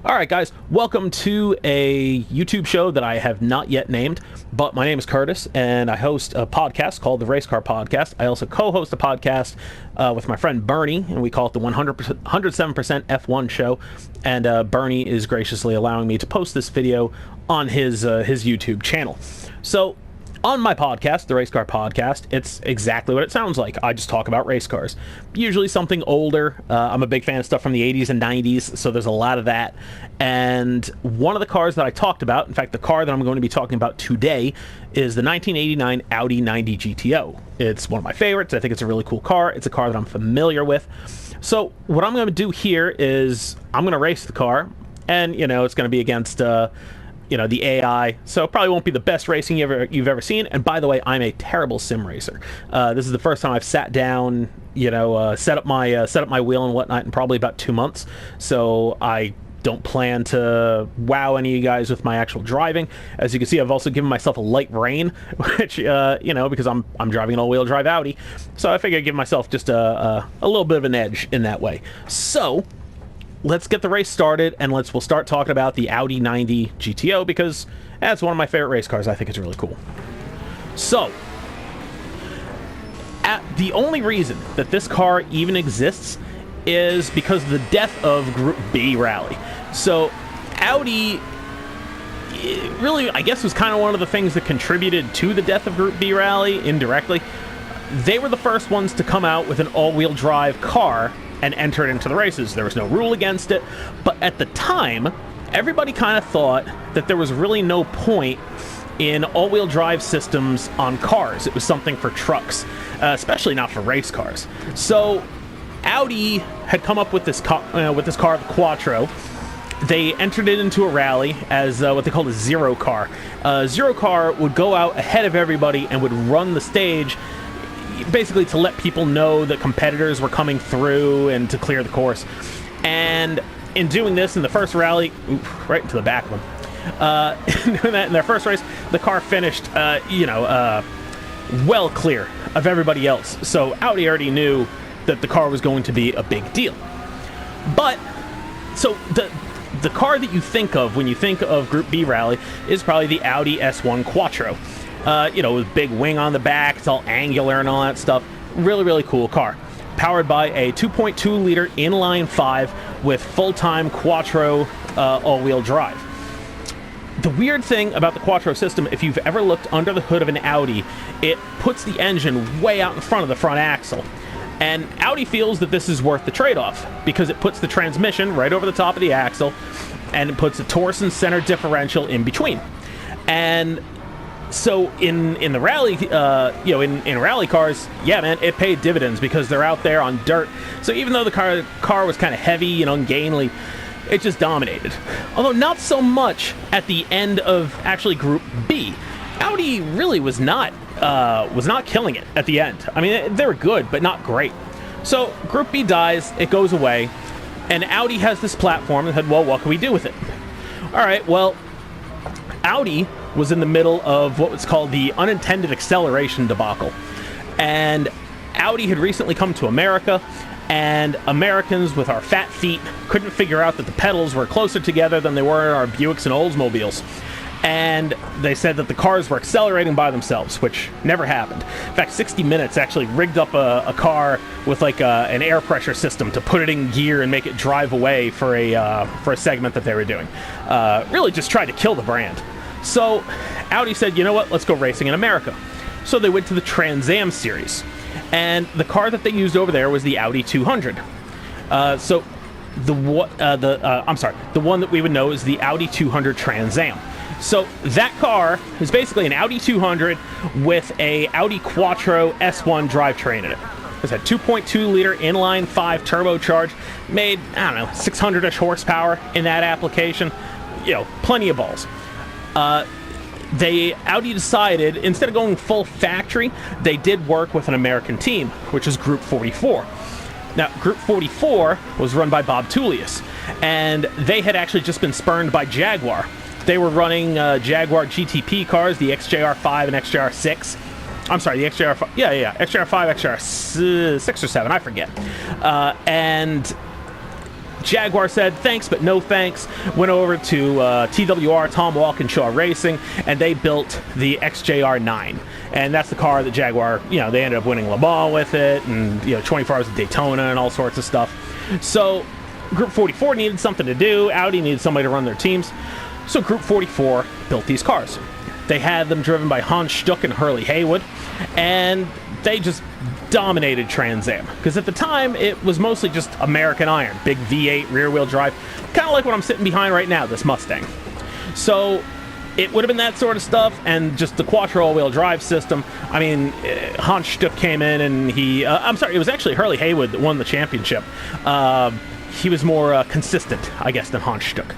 Alright guys, welcome to a YouTube show that I have not yet named, but my name is Curtis, and I host a podcast called the Racecar Podcast. I also co-host a podcast with my friend Bernie, and we call it the 107% F1 Show, and Bernie is graciously allowing me to post this video on his YouTube channel. So, on my podcast, the Racecar Podcast, it's exactly what it sounds like. I just talk about race cars. Usually something older. I'm a big fan of stuff from the 80s and 90s, so there's a lot of that. And one of the cars that I talked about, in fact, the car that I'm going to be talking about today, is the 1989 Audi 90 GTO. It's one of my favorites. I think it's a really cool car. It's a car that I'm familiar with. So what I'm going to do here is I'm going to race the car, and, you know, it's going to be against... the AI, so it probably won't be the best racing you've ever seen. And by the way, I'm a terrible sim racer. This is the first time I've sat down, set up my wheel and whatnot in probably about 2 months. So I don't plan to wow any of you guys with my actual driving. As you can see, I've also given myself a light rein, which because I'm driving an all-wheel drive Audi, so I figured I'd give myself just a little bit of an edge in that way. So let's get the race started, and we'll start talking about the Audi 90 GTO, because that's one of my favorite race cars. I think it's really cool. So, the only reason that this car even exists is because of the death of Group B Rally. So, Audi really, I guess, was kind of one of the things that contributed to the death of Group B Rally, indirectly. They were the first ones to come out with an all-wheel drive car and enter it into the races. There was no rule against it, but at the time, everybody kind of thought that there was really no point in all-wheel drive systems on cars. It was something for trucks, especially not for race cars. So Audi had come up with this car, the Quattro. They entered it into a rally as what they called a zero car. Zero car would go out ahead of everybody and would run the stage, basically to let people know that competitors were coming through and to clear the course. And in doing this, in the first rally, right into the back of them, doing that in their first race, the car finished, well clear of everybody else. So Audi already knew that the car was going to be a big deal. But, so the car that you think of when you think of Group B Rally is probably the Audi S1 Quattro. With big wing on the back, it's all angular and all that stuff. Really, really cool car. Powered by a 2.2 liter inline 5 with full-time Quattro all-wheel drive. The weird thing about the Quattro system, if you've ever looked under the hood of an Audi, it puts the engine way out in front of the front axle. And Audi feels that this is worth the trade-off, because it puts the transmission right over the top of the axle, and it puts a torsion and center differential in between. And so in the rally, in rally cars, yeah, man, it paid dividends because they're out there on dirt. So even though the car was kind of heavy and ungainly, it just dominated. Although not so much at the end of actually Group B. Audi really was not killing it at the end. I mean, they were good, but not great. So Group B dies, it goes away, and Audi has this platform and said, well, what can we do with it? All right, well, Audi was in the middle of what was called the Unintended acceleration debacle. And Audi had recently come to America, and Americans with our fat feet couldn't figure out that the pedals were closer together than they were in our Buicks and Oldsmobiles. And they said that the cars were accelerating by themselves, which never happened. In fact, 60 Minutes actually rigged up a car with like an air pressure system to put it in gear and make it drive away for a segment that they were doing. Really just tried to kill the brand. So Audi said, you know what, let's go racing in America. So they went to the Trans Am series, and the car that they used over there was the Audi 200. The one that we would know is the Audi 200 Trans Am. So that car is basically an Audi 200 with a Audi Quattro S1 drivetrain in it. It's a 2.2 liter inline 5 turbocharged, made, I don't know, 600-ish horsepower in that application. Plenty of balls. Audi decided, instead of going full factory, they did work with an American team, which is Group 44. Now, Group 44 was run by Bob Tullius, and they had actually just been spurned by Jaguar. They were running Jaguar GTP cars, the XJR5 and XJR6. I'm sorry, the XJR5. XJR5, XJR6 or 7, I forget. And Jaguar said thanks, but no thanks. Went over to TWR, Tom Walkinshaw Racing, and they built the XJR9. And that's the car that Jaguar, they ended up winning Le Mans with it, and 24 Hours of Daytona and all sorts of stuff. So Group 44 needed something to do. Audi needed somebody to run their teams. So Group 44 built these cars. They had them driven by Hans Stuck and Hurley Haywood, and they just dominated Trans Am. Because at the time, it was mostly just American iron. Big V8 rear-wheel drive. Kind of like what I'm sitting behind right now, this Mustang. So it would have been that sort of stuff, and just the Quattro all-wheel drive system. I mean, Hans Stuck came in, and it was actually Hurley Haywood that won the championship. He was more consistent, I guess, than Hans Stuck.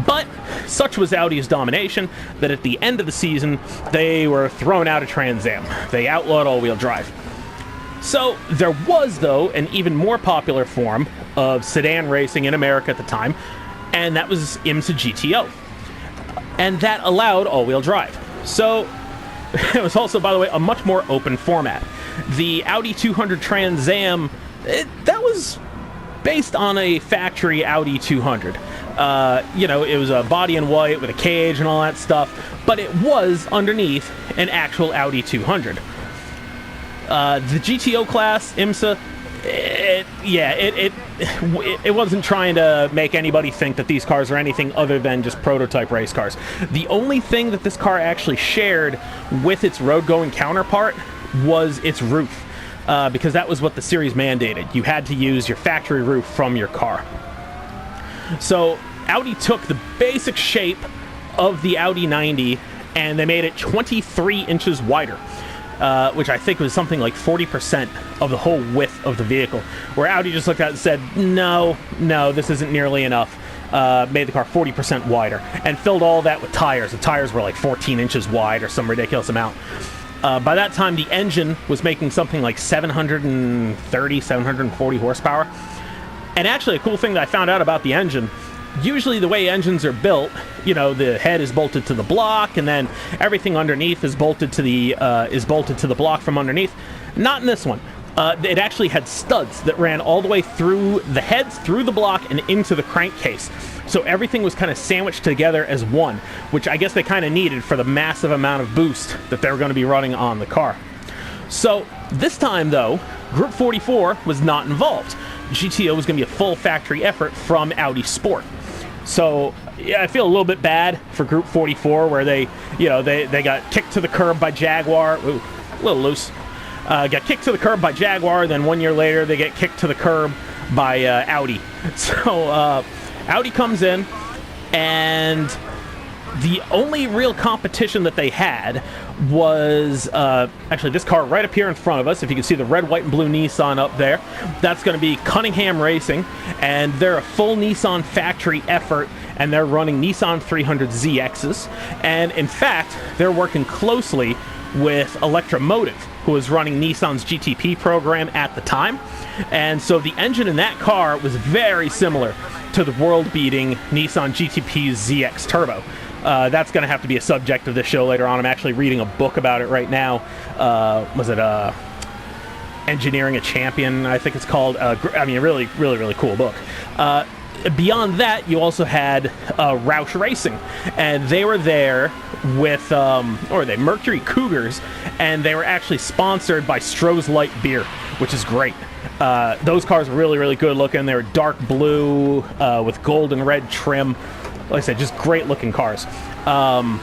But such was Audi's domination that at the end of the season, they were thrown out of Trans Am. They outlawed all-wheel drive. So there was, though, an even more popular form of sedan racing in America at the time, and that was IMSA GTO. And that allowed all-wheel drive. So it was also, by the way, a much more open format. The Audi 200 Trans Am, that was based on a factory Audi 200. It was a body in white with a cage and all that stuff, but it was underneath an actual Audi 200. The Gto Class Imsa, it wasn't trying to make anybody think that these cars are anything other than just prototype race cars. The only thing that this car actually shared with its road-going counterpart was its roof. Because that was what the series mandated. You had to use your factory roof from your car. So Audi took the basic shape of the Audi 90 and they made it 23 inches wider, which I think was something like 40% of the whole width of the vehicle, where Audi just looked at it and said, no, this isn't nearly enough. Made the car 40% wider and filled all that with tires. The tires were like 14 inches wide or some ridiculous amount. By that time, the engine was making something like 730, 740 horsepower. And actually, a cool thing that I found out about the engine, usually the way engines are built, the head is bolted to the block, and then everything underneath is bolted to the block from underneath. Not in this one. It actually had studs that ran all the way through the heads, through the block, and into the crankcase. So everything was kind of sandwiched together as one, which I guess they kind of needed for the massive amount of boost that they were going to be running on the car. So this time, though, Group 44 was not involved. GTO was going to be a full factory effort from Audi Sport. So yeah, I feel a little bit bad for Group 44, where they got kicked to the curb by Jaguar. Ooh, a little loose. Got kicked to the curb by Jaguar, then 1 year later they get kicked to the curb by Audi. So Audi comes in, and the only real competition that they had was actually this car right up here in front of us. If you can see the red, white, and blue Nissan up there, that's going to be Cunningham Racing, and they're a full Nissan factory effort, and they're running Nissan 300 ZXs. And in fact, they're working closely with Electromotive, who was running Nissan's GTP program at the time. And so the engine in that car was very similar to the world-beating Nissan GTP's ZX Turbo. That's going to have to be a subject of this show later on. I'm actually reading a book about it right now. Was it Engineering a Champion, I think it's called. Really, really, really cool book. Beyond that, you also had Roush Racing, and they were there with Mercury Cougars, and they were actually sponsored by Stroh's Light Beer, which is great. Those cars were really, really good looking. They were dark blue with gold and red trim. Like I said, just great looking cars. But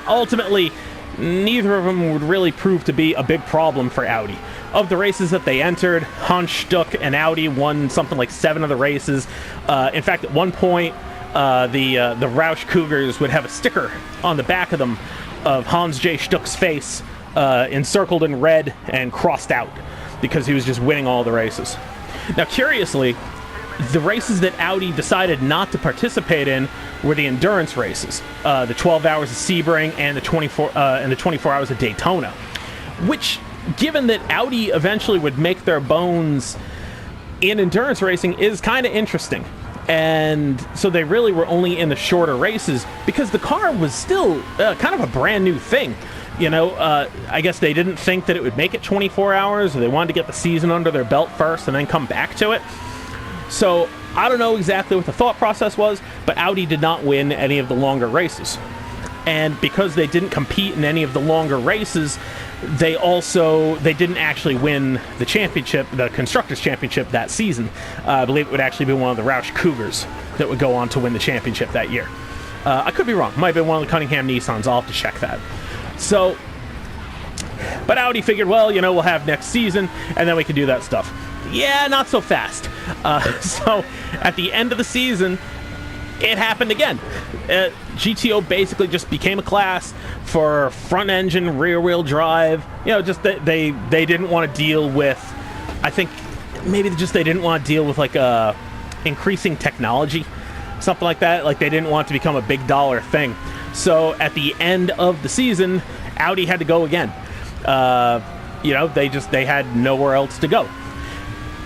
ultimately, neither of them would really prove to be a big problem for Audi. Of the races that they entered, Hans Stuck and Audi won something like 7 of the races. In fact, at one point, the Roush Cougars would have a sticker on the back of them of Hans J. Stuck's face encircled in red and crossed out because he was just winning all the races. Now, curiously, the races that Audi decided not to participate in were the endurance races, the 12 hours of Sebring and the 24 hours of Daytona, which, given that Audi eventually would make their bones in endurance racing, is kind of interesting. And so they really were only in the shorter races because the car was still kind of a brand new thing. I guess they didn't think that it would make it 24 hours, or they wanted to get the season under their belt first and then come back to it. So I don't know exactly what the thought process was, but Audi did not win any of the longer races. And because they didn't compete in any of the longer races, they didn't actually win the championship, the Constructors' Championship that season. I believe it would actually be one of the Roush Cougars that would go on to win the championship that year. I could be wrong. Might have been one of the Cunningham Nissans. I'll have to check that. So, but Audi figured, well, we'll have next season, and then we can do that stuff. Yeah, not so fast. So, at the end of the season, it happened again. GTO basically just became a class for front engine, rear wheel drive. Just they didn't want to deal with, I think maybe just they didn't want to deal with like increasing technology, something like that. Like they didn't want it to become a big dollar thing. So at the end of the season, Audi had to go again. They had nowhere else to go.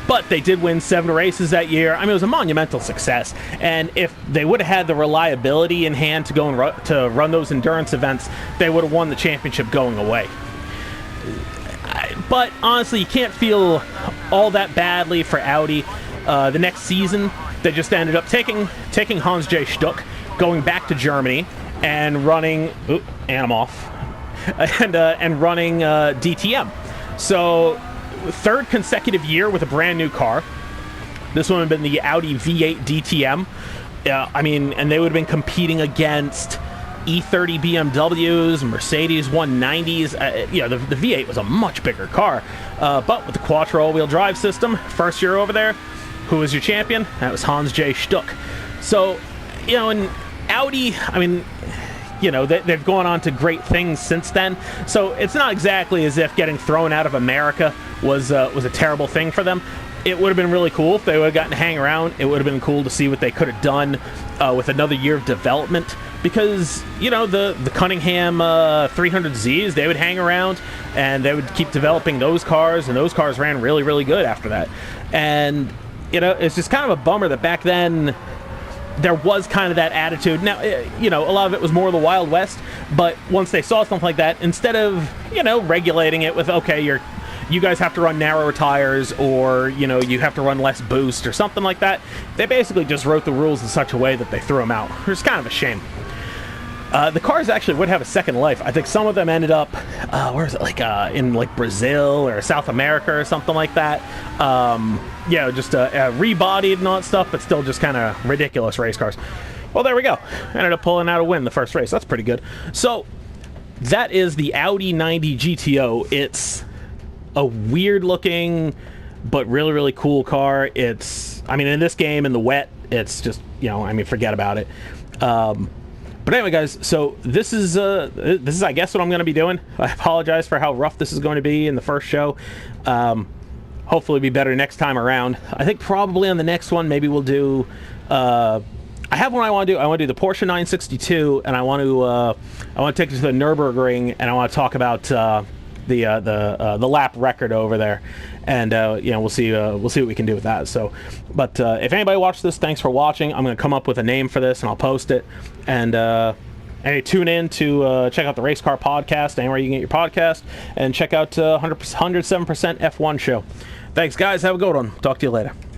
But they did win 7 races that year. I mean, it was a monumental success. And if they would have had the reliability in hand to go and to run those endurance events, they would have won the championship going away. But honestly, you can't feel all that badly for Audi. The next season, they just ended up taking Hans J. Stuck, going back to Germany and running and running DTM. So, third consecutive year with a brand new car. This one had been the Audi V8 Dtm. And they would have been competing against E30 BMWs, Mercedes 190s. The V8 was a much bigger car. But with the Quattro all-wheel drive system, first year over there, who was your champion? That was Hans J. Stuck. So, and Audi, they've gone on to great things since then. So it's not exactly as if getting thrown out of America was a terrible thing for them. It would have been really cool if they would have gotten to hang around. It would have been cool to see what they could have done with another year of development. Because, the Cunningham 300Zs, they would hang around and they would keep developing those cars, and those cars ran really, really good after that. And, it's just kind of a bummer that back then there was kind of that attitude. Now, a lot of it was more the Wild West, but once they saw something like that, instead of, regulating it with, okay, you guys have to run narrower tires, or, you have to run less boost or something like that, they basically just wrote the rules in such a way that they threw them out. It's kind of a shame. The cars actually would have a second life. I think some of them ended up, where is it, in Brazil or South America or something like that. Just rebodied and all that stuff, but still just kind of ridiculous race cars. Well, there we go. Ended up pulling out a win the first race. That's pretty good. So, that is the Audi 90 GTO. It's a weird-looking, but really, really cool car. It's, in this game, in the wet, it's just, forget about it. But anyway, guys, so this is, I guess, what I'm going to be doing. I apologize for how rough this is going to be in the first show. Hopefully be better next time around. I think probably on the next one, maybe we'll do... I have one I want to do. I want to do the Porsche 962, and I want to take it to the Nürburgring, and I want to talk about the lap record over there, and we'll see what we can do with that. So, but if anybody watched this, thanks for watching. I'm going to come up with a name for this, and I'll post it. And tune in to check out the Racecar podcast, anywhere you can get your podcast, and check out 107% F1 show. Thanks, guys. Have a good one. Talk to you later.